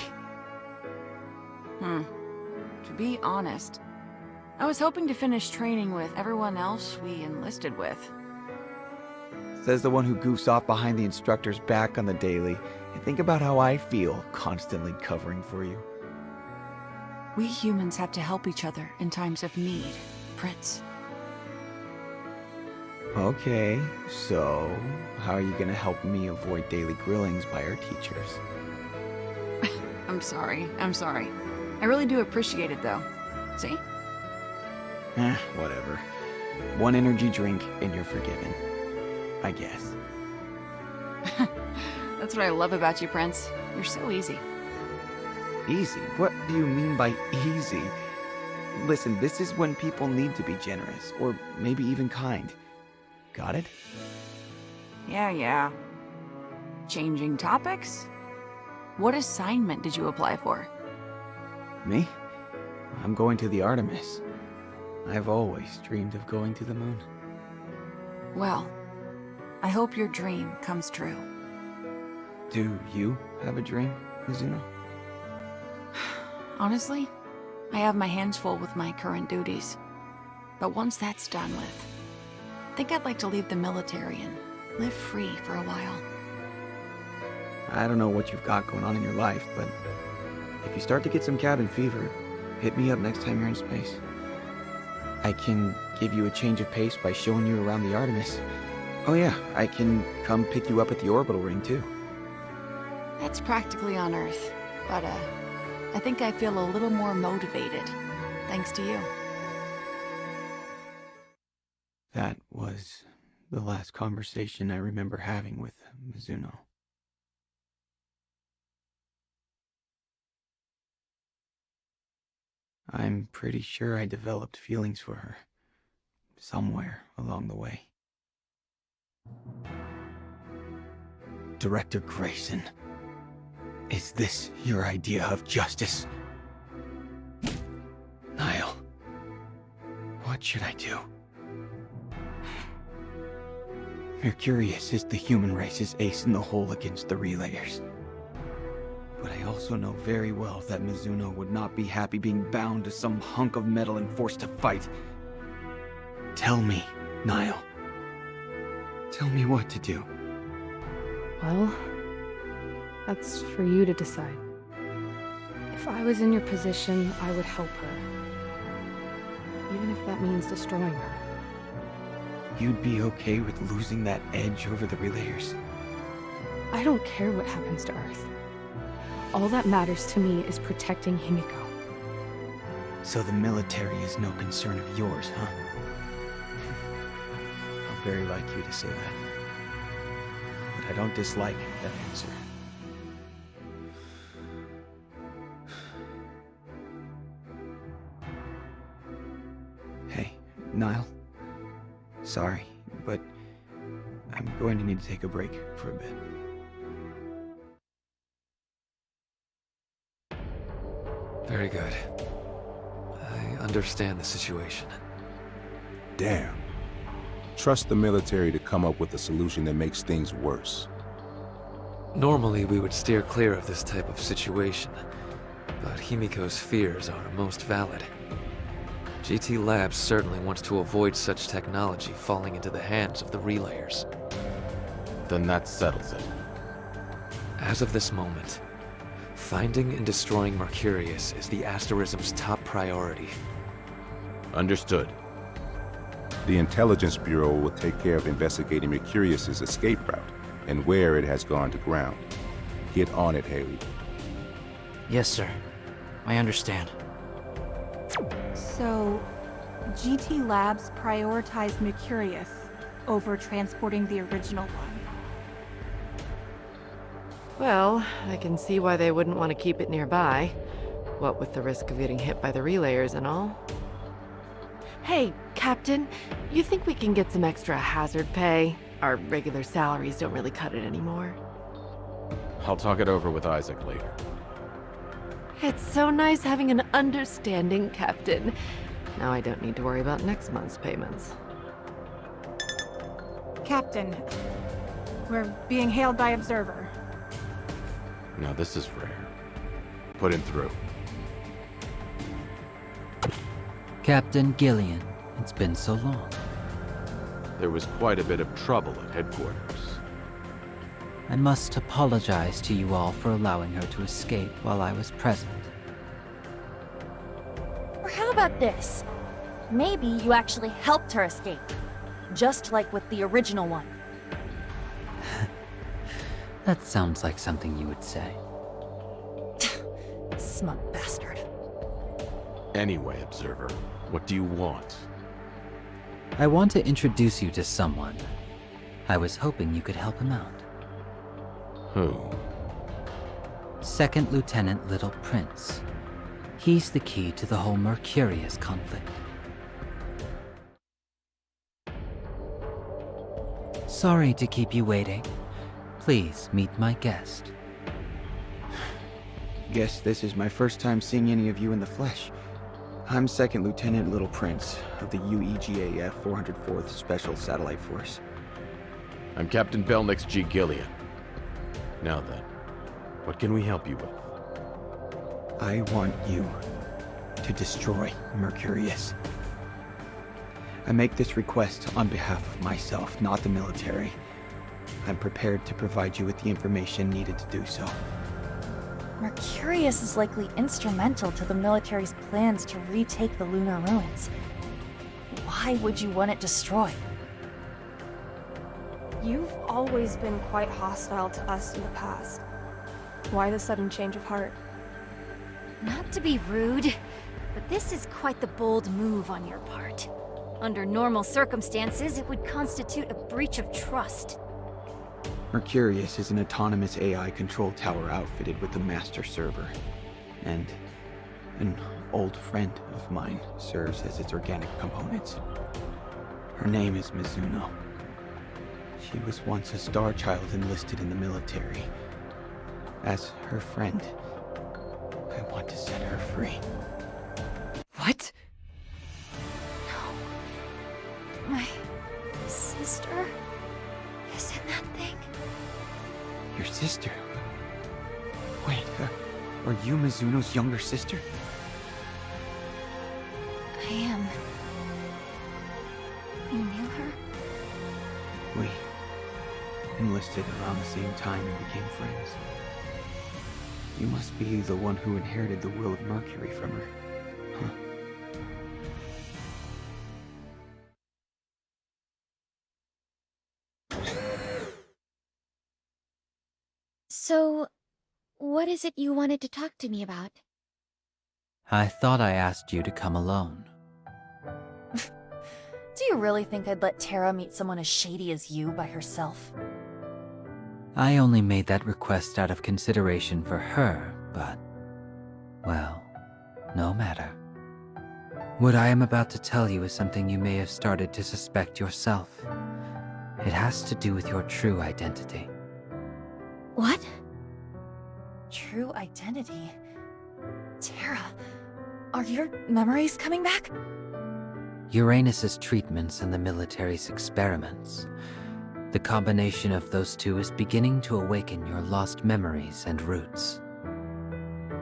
To be honest, I was hoping to finish training with everyone else we enlisted with. Says the one who goofs off behind the instructor's back on the daily. And think about how I feel constantly covering for you. We humans have to help each other in times of need, Prince. Okay, so how are you gonna help me avoid daily grillings by our teachers? I'm sorry. I really do appreciate it, though. See? Whatever. One energy drink and you're forgiven. I guess. That's what I love about you, Prince. You're so easy. Easy? What do you mean by easy? Listen, this is when people need to be generous, or maybe even kind. Got it? Yeah. Changing topics? What assignment did you apply for? Me? I'm going to the Artemis. I've always dreamed of going to the moon. Well, I hope your dream comes true. Do you have a dream, Mizuno? Honestly, I have my hands full with my current duties. But once that's done with, I think I'd like to leave the military and live free for a while. I don't know what you've got going on in your life, but if you start to get some cabin fever, hit me up next time you're in space. I can give you a change of pace by showing you around the Artemis. Oh yeah, I can come pick you up at the orbital ring too. That's practically on Earth, but I think I feel a little more motivated, thanks to you. That was the last conversation I remember having with Mizuno. I'm pretty sure I developed feelings for her, somewhere along the way. Director Grayson, is this your idea of justice? Niall, what should I do? Mercurius is the human race's ace in the hole against the Relayers. But I also know very well that Mizuno would not be happy being bound to some hunk of metal and forced to fight. Tell me, Niall. Tell me what to do. Well, that's for you to decide. If I was in your position, I would help her. Even if that means destroying her. You'd be okay with losing that edge over the Relayers? I don't care what happens to Earth. All that matters to me is protecting Himiko. So the military is no concern of yours, huh? How very like you to say that. But I don't dislike that answer. Hey, Niall. Sorry, but I'm going to need to take a break for a bit. Very good. I understand the situation. Damn. Trust the military to come up with a solution that makes things worse. Normally, we would steer clear of this type of situation, but Himiko's fears are most valid. GT Labs certainly wants to avoid such technology falling into the hands of the relayers. Then that settles it. As of this moment, finding and destroying Mercurius is the Asterism's top priority. Understood. The Intelligence Bureau will take care of investigating Mercurius's escape route and where it has gone to ground. Get on it, Haley. Yes, sir. I understand. So, GT Labs prioritized Mercurius over transporting the original one. Well, I can see why they wouldn't want to keep it nearby. What with the risk of getting hit by the relayers and all. Hey, Captain, you think we can get some extra hazard pay? Our regular salaries don't really cut it anymore. I'll talk it over with Isaac later. It's so nice having an understanding captain. Now I don't need to worry about next month's payments. Captain, we're being hailed by Observer. Now this is rare. Put him through. Captain Gillian, it's been so long. There was quite a bit of trouble at headquarters. I must apologize to you all for allowing her to escape while I was present. Or how about this? Maybe you actually helped her escape. Just like with the original one. That sounds like something you would say. Smug bastard. Anyway, Observer, what do you want? I want to introduce you to someone. I was hoping you could help him out. Who? Second Lieutenant Little Prince. He's the key to the whole Mercurius conflict. Sorry to keep you waiting. Please meet my guest. Guess this is my first time seeing any of you in the flesh. I'm Second Lieutenant Little Prince of the UEGAF 404th Special Satellite Force. I'm Captain Belnix G. Gillian. Now then, what can we help you with? I want you to destroy Mercurius. I make this request on behalf of myself, not the military. I'm prepared to provide you with the information needed to do so. Mercurius is likely instrumental to the military's plans to retake the lunar ruins. Why would you want it destroyed? You've always been quite hostile to us in the past. Why the sudden change of heart? Not to be rude, but this is quite the bold move on your part. Under normal circumstances, it would constitute a breach of trust. Mercurius is an autonomous AI control tower outfitted with a master server, and an old friend of mine serves as its organic components. Her name is Mizuno. She was once a star child enlisted in the military. As her friend, I want to set her free. What? No. My sister is in that thing. Your sister? Wait, are you Mizuno's younger sister? I am. You knew her? We enlisted around the same time and became friends. You must be the one who inherited the will of Mercury from her, huh? So, what is it you wanted to talk to me about? I thought I asked you to come alone. Do you really think I'd let Terra meet someone as shady as you by herself? I only made that request out of consideration for her, but... well, no matter. What I am about to tell you is something you may have started to suspect yourself. It has to do with your true identity. What? True identity? Terra, are your memories coming back? Uranus's treatments and the military's experiments. The combination of those two is beginning to awaken your lost memories and roots.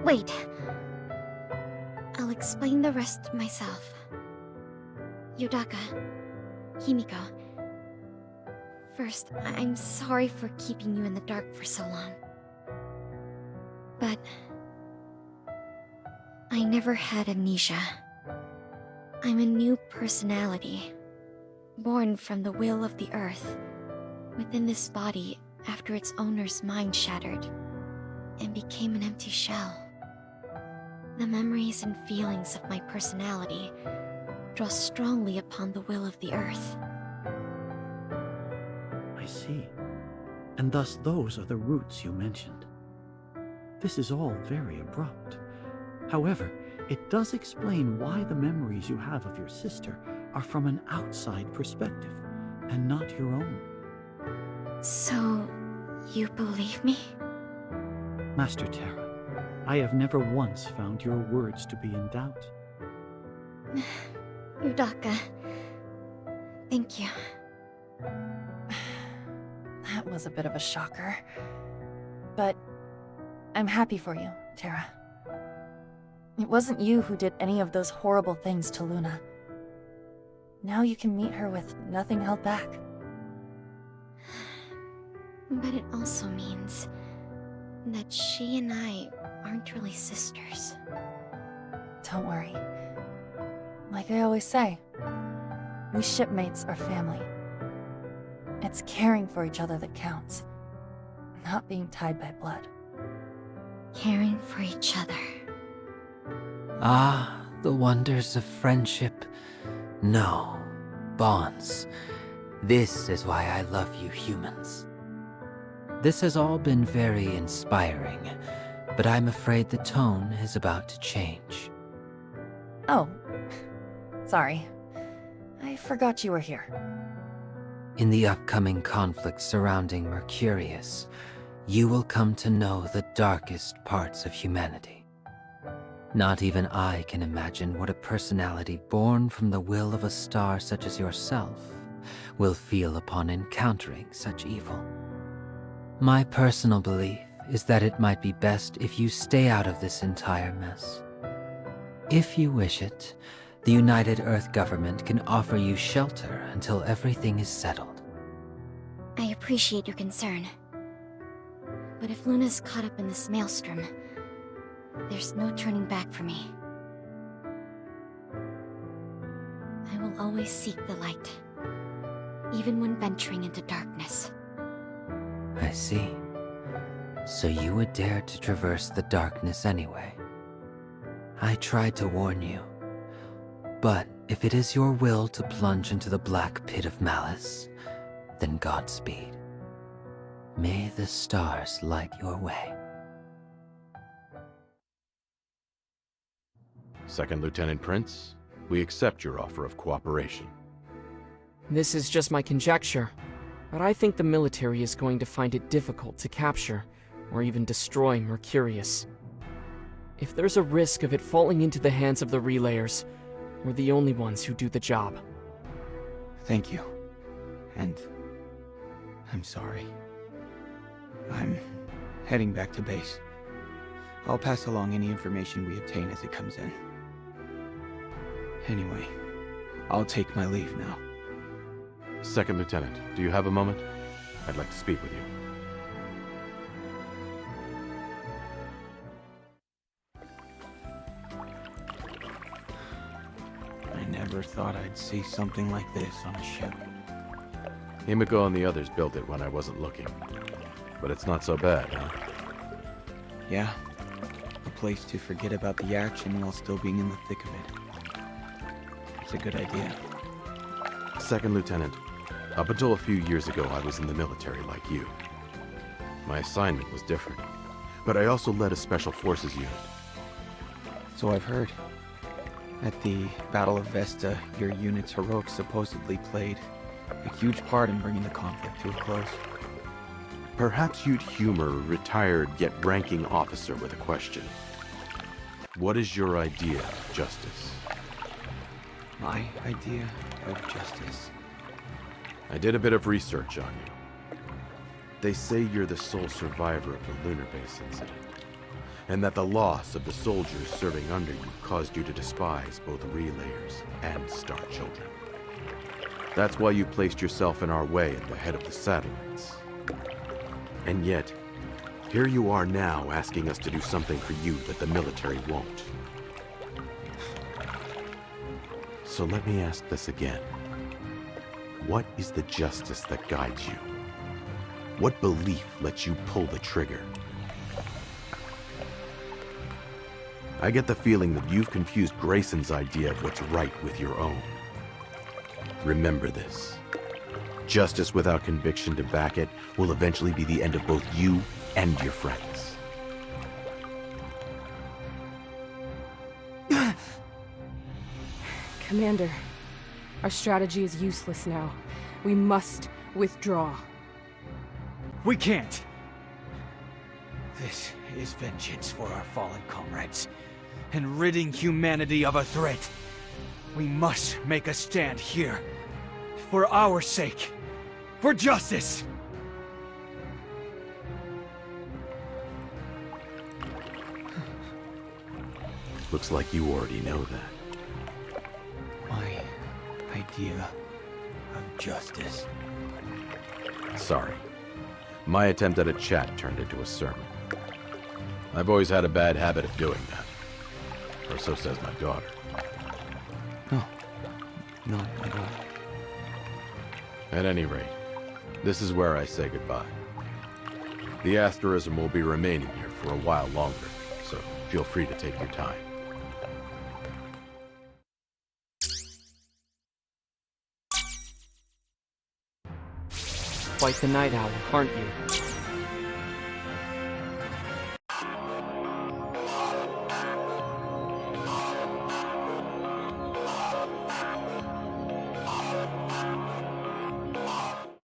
Wait. I'll explain the rest myself. Yudaka, Himiko. First, I'm sorry for keeping you in the dark for so long. But I never had amnesia. I'm a new personality, born from the will of the earth, within this body after its owner's mind shattered, and became an empty shell. The memories and feelings of my personality draw strongly upon the will of the earth. I see. And thus those are the roots you mentioned. This is all very abrupt. However, it does explain why the memories you have of your sister are from an outside perspective, and not your own. So, you believe me? Master Terra, I have never once found your words to be in doubt. Yudaka, thank you. That was a bit of a shocker. But I'm happy for you, Terra. It wasn't you who did any of those horrible things to Luna. Now you can meet her with nothing held back. But it also means that she and I aren't really sisters. Don't worry. Like I always say, we shipmates are family. It's caring for each other that counts, not being tied by blood. Caring for each other. Ah, the wonders of friendship. No, bonds. This is why I love you humans. This has all been very inspiring, but I'm afraid the tone is about to change. Oh, sorry. I forgot you were here. In the upcoming conflict surrounding Mercurius, you will come to know the darkest parts of humanity. Not even I can imagine what a personality born from the will of a star such as yourself will feel upon encountering such evil. My personal belief is that it might be best if you stay out of this entire mess. If you wish it, the United Earth government can offer you shelter until everything is settled. I appreciate your concern. But if Luna's caught up in this maelstrom, there's no turning back for me. I will always seek the light, even when venturing into darkness. I see. So you would dare to traverse the darkness anyway. I tried to warn you. But if it is your will to plunge into the black pit of malice, then Godspeed. May the stars light your way. Second Lieutenant Prince, we accept your offer of cooperation. This is just my conjecture, but I think the military is going to find it difficult to capture or even destroy Mercurius. If there's a risk of it falling into the hands of the relayers, we're the only ones who do the job. Thank you. And I'm sorry. I'm heading back to base. I'll pass along any information we obtain as it comes in. Anyway, I'll take my leave now. Second Lieutenant, do you have a moment? I'd like to speak with you. I never thought I'd see something like this on a ship. Himiko and the others built it when I wasn't looking. But it's not so bad, huh? Yeah. A place to forget about the action while still being in the thick of it. It's a good idea. Second Lieutenant, up until a few years ago I was in the military like you. My assignment was different, but I also led a special forces unit. So I've heard. At the Battle of Vesta, your unit's heroics supposedly played a huge part in bringing the conflict to a close. Perhaps you'd humor a retired yet ranking officer with a question. What is your idea of justice? My idea of justice? I did a bit of research on you. They say you're the sole survivor of the lunar base incident, and that the loss of the soldiers serving under you caused you to despise both relayers and Star Children. That's why you placed yourself in our way at the head of the satellites. And yet, here you are now asking us to do something for you that the military won't. So let me ask this again. What is the justice that guides you? What belief lets you pull the trigger? I get the feeling that you've confused Grayson's idea of what's right with your own. Remember this. Justice without conviction to back it will eventually be the end of both you and your friends. Commander, our strategy is useless now. We must withdraw. We can't. This is vengeance for our fallen comrades, and ridding humanity of a threat. We must make a stand here, for our sake, for justice! Looks like you already know that. My idea of justice. Sorry. My attempt at a chat turned into a sermon. I've always had a bad habit of doing that. Or so says my daughter. No. Not at all. At any rate, this is where I say goodbye. The asterism will be remaining here for a while longer, so feel free to take your time. Quite the night owl, aren't you?